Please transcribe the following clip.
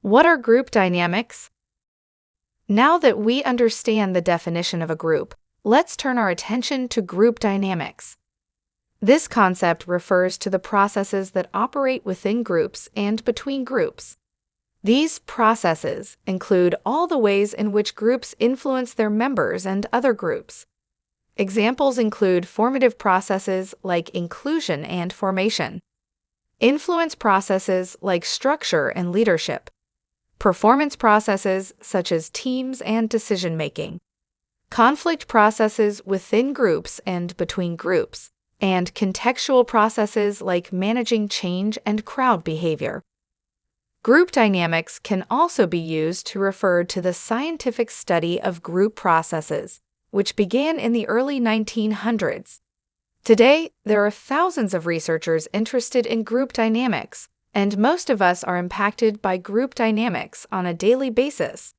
What are group dynamics? Now that we understand the definition of a group, let's turn our attention to group dynamics. This concept refers to the processes that operate within groups and between groups. These processes include all the ways in which groups influence their members and other groups. Examples include formative processes like inclusion and formation, influence processes like structure and leadership, performance processes such as teams and decision-making, conflict processes within groups and between groups, and contextual processes like managing change and crowd behavior. Group dynamics can also be used to refer to the scientific study of group processes, which began in the early 1900s. Today, there are thousands of researchers interested in group dynamics, and most of us are impacted by group dynamics on a daily basis.